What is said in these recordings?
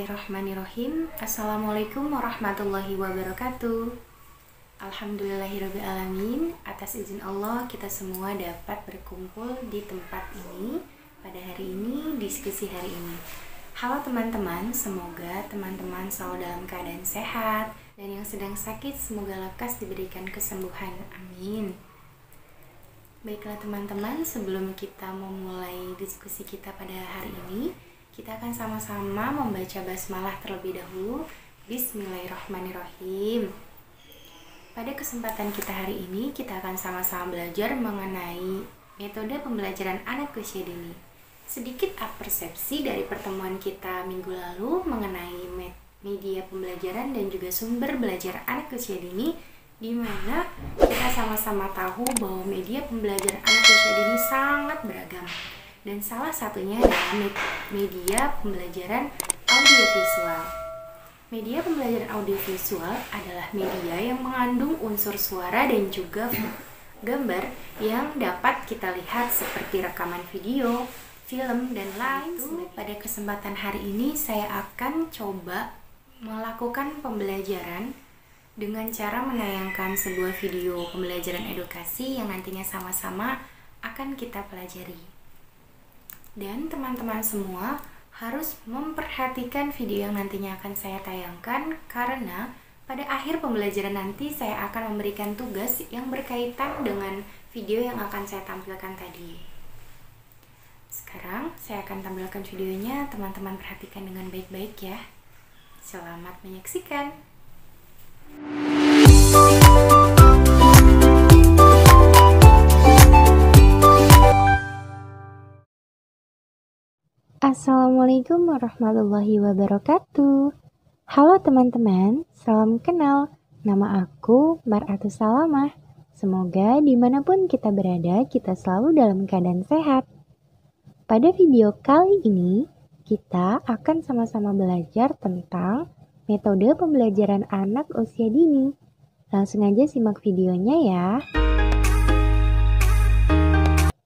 Bismillahirrahmanirrahim. Assalamualaikum warahmatullahi wabarakatuh. Alhamdulillahirrabbilalamin. Atas izin Allah kita semua dapat berkumpul di tempat ini pada hari ini, diskusi hari ini. Halo teman-teman, semoga teman-teman selalu dalam keadaan sehat, dan yang sedang sakit semoga lekas diberikan kesembuhan. Amin. Baiklah teman-teman, sebelum kita memulai diskusi kita pada hari ini, kita akan sama-sama membaca basmalah terlebih dahulu. Bismillahirrahmanirrahim. Pada kesempatan kita hari ini, kita akan sama-sama belajar mengenai metode pembelajaran anak usia dini. Sedikit persepsi dari pertemuan kita minggu lalu mengenai media pembelajaran dan juga sumber belajar anak usia dini, di mana kita sama-sama tahu bahwa media pembelajaran anak usia dini sangat beragam. Dan salah satunya adalah media pembelajaran audiovisual. Media pembelajaran audiovisual adalah media yang mengandung unsur suara dan juga gambar yang dapat kita lihat seperti rekaman video, film, dan lain. Pada kesempatan hari ini saya akan coba melakukan pembelajaran dengan cara menayangkan sebuah video pembelajaran edukasi yang nantinya sama-sama akan kita pelajari. Dan teman-teman semua harus memperhatikan video yang nantinya akan saya tayangkan, karena pada akhir pembelajaran nanti saya akan memberikan tugas yang berkaitan dengan video yang akan saya tampilkan tadi. Sekarang saya akan tampilkan videonya, teman-teman perhatikan dengan baik-baik ya. Selamat menyaksikan. Assalamualaikum warahmatullahi wabarakatuh. Halo teman-teman, salam kenal. Nama aku Mar'atus Salamah. Semoga dimanapun kita berada, kita selalu dalam keadaan sehat. Pada video kali ini, kita akan sama-sama belajar tentang metode pembelajaran anak usia dini. Langsung aja simak videonya ya.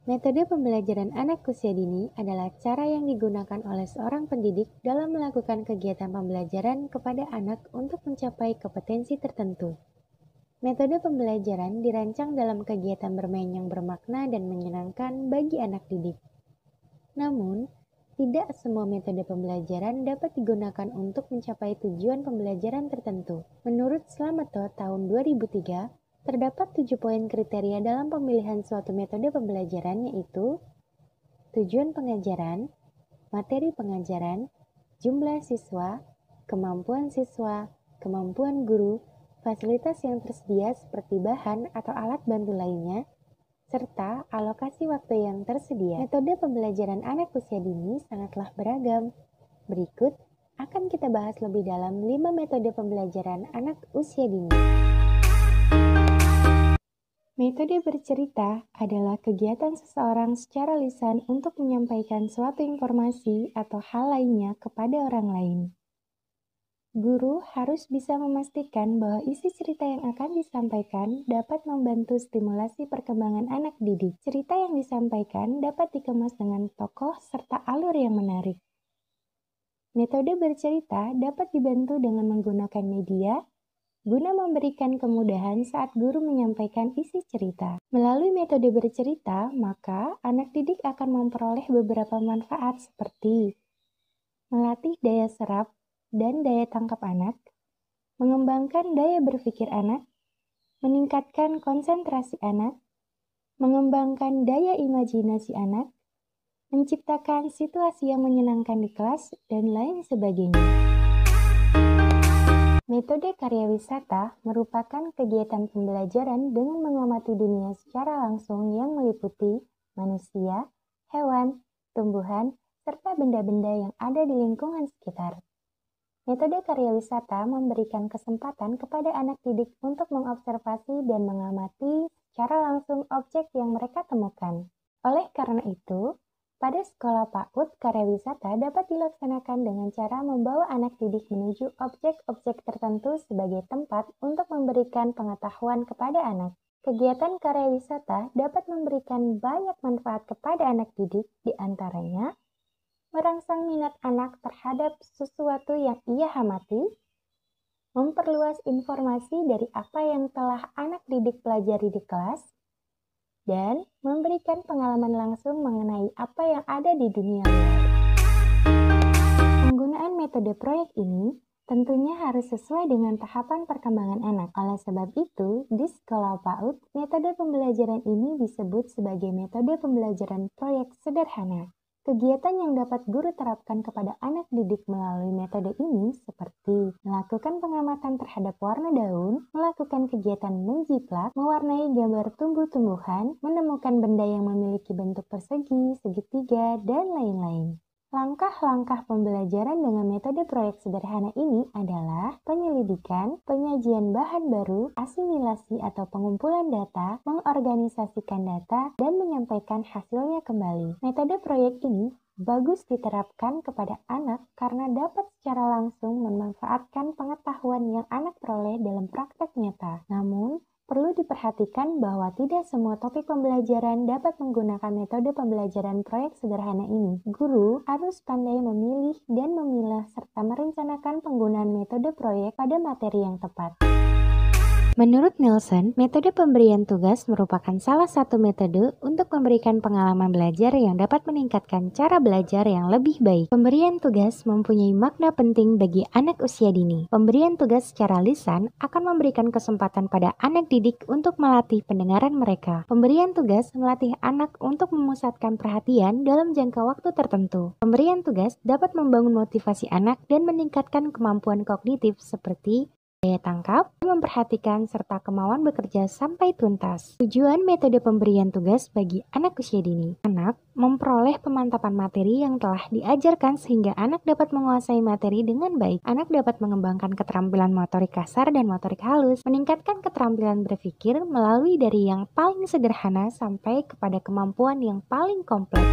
Metode pembelajaran anak usia dini adalah cara yang digunakan oleh seorang pendidik dalam melakukan kegiatan pembelajaran kepada anak untuk mencapai kompetensi tertentu. Metode pembelajaran dirancang dalam kegiatan bermain yang bermakna dan menyenangkan bagi anak didik. Namun, tidak semua metode pembelajaran dapat digunakan untuk mencapai tujuan pembelajaran tertentu. Menurut Slameto tahun 2003, terdapat 7 poin kriteria dalam pemilihan suatu metode pembelajaran, yaitu tujuan pengajaran, materi pengajaran, jumlah siswa, kemampuan guru, fasilitas yang tersedia seperti bahan atau alat bantu lainnya, serta alokasi waktu yang tersedia. Metode pembelajaran anak usia dini sangatlah beragam. Berikut akan kita bahas lebih dalam 5 metode pembelajaran anak usia dini. Metode bercerita adalah kegiatan seseorang secara lisan untuk menyampaikan suatu informasi atau hal lainnya kepada orang lain. Guru harus bisa memastikan bahwa isi cerita yang akan disampaikan dapat membantu stimulasi perkembangan anak didik. Cerita yang disampaikan dapat dikemas dengan tokoh serta alur yang menarik. Metode bercerita dapat dibantu dengan menggunakan media guna memberikan kemudahan saat guru menyampaikan isi cerita. Melalui metode bercerita, maka anak didik akan memperoleh beberapa manfaat seperti melatih daya serap dan daya tangkap anak, mengembangkan daya berpikir anak, meningkatkan konsentrasi anak, mengembangkan daya imajinasi anak, menciptakan situasi yang menyenangkan di kelas, dan lain sebagainya. Metode karya wisata merupakan kegiatan pembelajaran dengan mengamati dunia secara langsung yang meliputi manusia, hewan, tumbuhan, serta benda-benda yang ada di lingkungan sekitar. Metode karya wisata memberikan kesempatan kepada anak didik untuk mengobservasi dan mengamati secara langsung objek yang mereka temukan. Oleh karena itu, pada sekolah PAUD, karya wisata dapat dilaksanakan dengan cara membawa anak didik menuju objek-objek tertentu sebagai tempat untuk memberikan pengetahuan kepada anak. Kegiatan karya wisata dapat memberikan banyak manfaat kepada anak didik, di antaranya merangsang minat anak terhadap sesuatu yang ia amati, memperluas informasi dari apa yang telah anak didik pelajari di kelas, dan memberikan pengalaman langsung mengenai apa yang ada di dunia luar. Penggunaan metode proyek ini tentunya harus sesuai dengan tahapan perkembangan anak. Oleh sebab itu, di sekolah PAUD, metode pembelajaran ini disebut sebagai metode pembelajaran proyek sederhana. Kegiatan yang dapat guru terapkan kepada anak didik melalui metode ini seperti melakukan pengamatan terhadap warna daun, melakukan kegiatan menjiplak, mewarnai gambar tumbuh-tumbuhan, menemukan benda yang memiliki bentuk persegi, segitiga, dan lain-lain. Langkah-langkah pembelajaran dengan metode proyek sederhana ini adalah penyelidikan, penyajian bahan baru, asimilasi atau pengumpulan data, mengorganisasikan data, dan menyampaikan hasilnya kembali. Metode proyek ini bagus diterapkan kepada anak karena dapat secara langsung memanfaatkan pengetahuan yang anak peroleh dalam praktek nyata. Namun, perlu diperhatikan bahwa tidak semua topik pembelajaran dapat menggunakan metode pembelajaran proyek sederhana ini. Guru harus pandai memilih dan memilah serta merencanakan penggunaan metode proyek pada materi yang tepat. Menurut Nielsen, metode pemberian tugas merupakan salah satu metode untuk memberikan pengalaman belajar yang dapat meningkatkan cara belajar yang lebih baik. Pemberian tugas mempunyai makna penting bagi anak usia dini. Pemberian tugas secara lisan akan memberikan kesempatan pada anak didik untuk melatih pendengaran mereka. Pemberian tugas melatih anak untuk memusatkan perhatian dalam jangka waktu tertentu. Pemberian tugas dapat membangun motivasi anak dan meningkatkan kemampuan kognitif seperti daya tangkap, memperhatikan, serta kemauan bekerja sampai tuntas. Tujuan metode pemberian tugas bagi anak usia dini. Anak memperoleh pemantapan materi yang telah diajarkan sehingga anak dapat menguasai materi dengan baik. Anak dapat mengembangkan keterampilan motorik kasar dan motorik halus, meningkatkan keterampilan berpikir melalui dari yang paling sederhana sampai kepada kemampuan yang paling kompleks.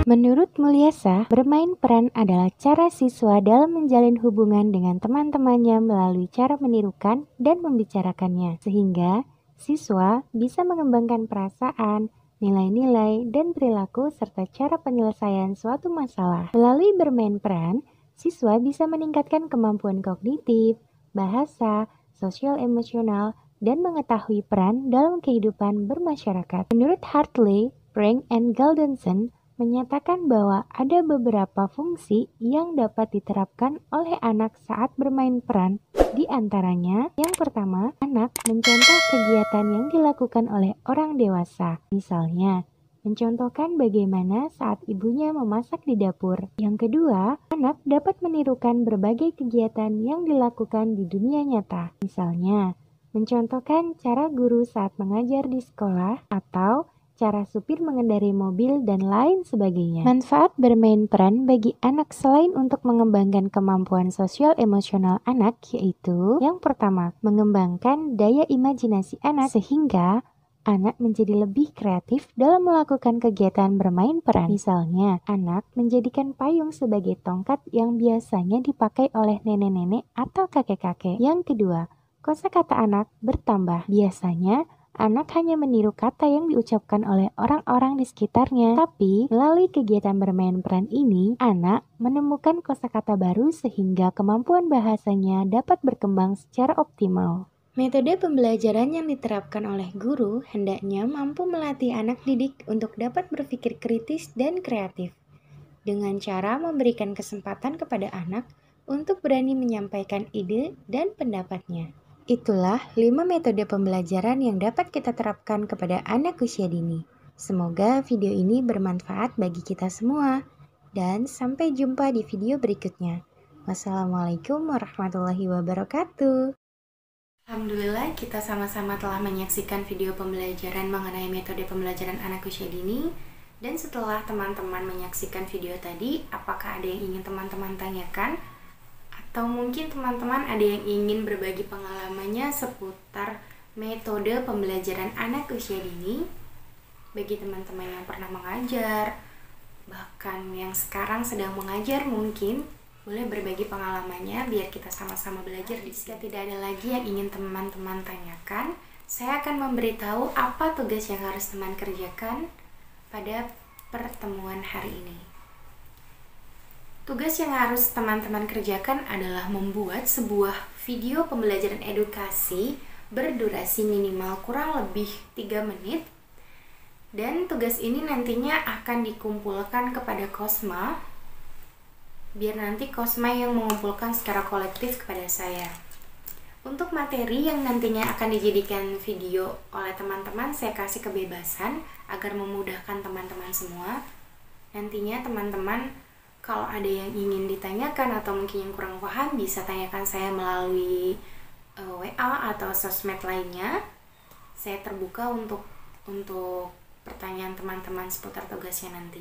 Menurut Mulyasa, bermain peran adalah cara siswa dalam menjalin hubungan dengan teman-temannya melalui cara menirukan dan membicarakannya, sehingga siswa bisa mengembangkan perasaan, nilai-nilai, dan perilaku serta cara penyelesaian suatu masalah. Melalui bermain peran, siswa bisa meningkatkan kemampuan kognitif, bahasa, sosial emosional, dan mengetahui peran dalam kehidupan bermasyarakat. Menurut Hartley, Frank, and Galdenson, menyatakan bahwa ada beberapa fungsi yang dapat diterapkan oleh anak saat bermain peran. Di antaranya, yang pertama, anak mencontoh kegiatan yang dilakukan oleh orang dewasa. Misalnya, mencontohkan bagaimana saat ibunya memasak di dapur. Yang kedua, anak dapat menirukan berbagai kegiatan yang dilakukan di dunia nyata. Misalnya, mencontohkan cara guru saat mengajar di sekolah atau cara supir mengendarai mobil, dan lain sebagainya. Manfaat bermain peran bagi anak selain untuk mengembangkan kemampuan sosial emosional anak, yaitu yang pertama, mengembangkan daya imajinasi anak sehingga anak menjadi lebih kreatif dalam melakukan kegiatan bermain peran. Misalnya, anak menjadikan payung sebagai tongkat yang biasanya dipakai oleh nenek-nenek atau kakek-kakek. Yang kedua, kosakata anak bertambah. Biasanya, anak hanya meniru kata yang diucapkan oleh orang-orang di sekitarnya. Tapi, melalui kegiatan bermain peran ini, anak menemukan kosakata baru sehingga kemampuan bahasanya dapat berkembang secara optimal. Metode pembelajaran yang diterapkan oleh guru hendaknya mampu melatih anak didik untuk dapat berpikir kritis dan kreatif, dengan cara memberikan kesempatan kepada anak untuk berani menyampaikan ide dan pendapatnya. Itulah 5 metode pembelajaran yang dapat kita terapkan kepada anak usia dini. Semoga video ini bermanfaat bagi kita semua. Dan sampai jumpa di video berikutnya. Wassalamualaikum warahmatullahi wabarakatuh. Alhamdulillah, kita sama-sama telah menyaksikan video pembelajaran mengenai metode pembelajaran anak usia dini. Dan setelah teman-teman menyaksikan video tadi, apakah ada yang ingin teman-teman tanyakan? Atau mungkin teman-teman ada yang ingin berbagi pengalamannya seputar metode pembelajaran anak usia dini? Bagi teman-teman yang pernah mengajar, bahkan yang sekarang sedang mengajar mungkin, boleh berbagi pengalamannya biar kita sama-sama belajar di sini. Jika tidak ada lagi yang ingin teman-teman tanyakan, saya akan memberitahu apa tugas yang harus teman kerjakan pada pertemuan hari ini. Tugas yang harus teman-teman kerjakan adalah membuat sebuah video pembelajaran edukasi berdurasi minimal kurang lebih 3 menit. Dan tugas ini nantinya akan dikumpulkan kepada Kosma, biar nanti Kosma yang mengumpulkan secara kolektif kepada saya. Untuk materi yang nantinya akan dijadikan video oleh teman-teman, saya kasih kebebasan agar memudahkan teman-teman semua. Nantinya teman-teman kalau ada yang ingin ditanyakan atau mungkin yang kurang paham, bisa tanyakan saya melalui WA atau sosmed lainnya. Saya terbuka untuk pertanyaan teman-teman seputar tugasnya nanti.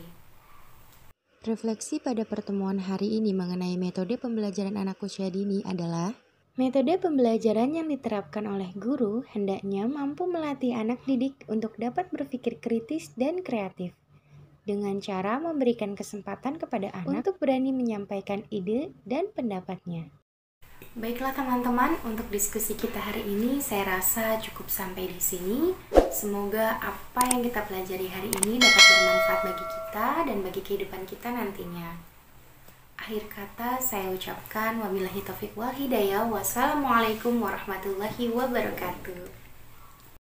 Refleksi pada pertemuan hari ini mengenai metode pembelajaran anak usia dini adalah metode pembelajaran yang diterapkan oleh guru hendaknya mampu melatih anak didik untuk dapat berpikir kritis dan kreatif dengan cara memberikan kesempatan kepada anak untuk berani menyampaikan ide dan pendapatnya. Baiklah teman-teman, untuk diskusi kita hari ini saya rasa cukup sampai di sini. Semoga apa yang kita pelajari hari ini dapat bermanfaat bagi kita dan bagi kehidupan kita nantinya. Akhir kata saya ucapkan wabillahi taufiq wal hidayah. Wassalamualaikum warahmatullahi wabarakatuh.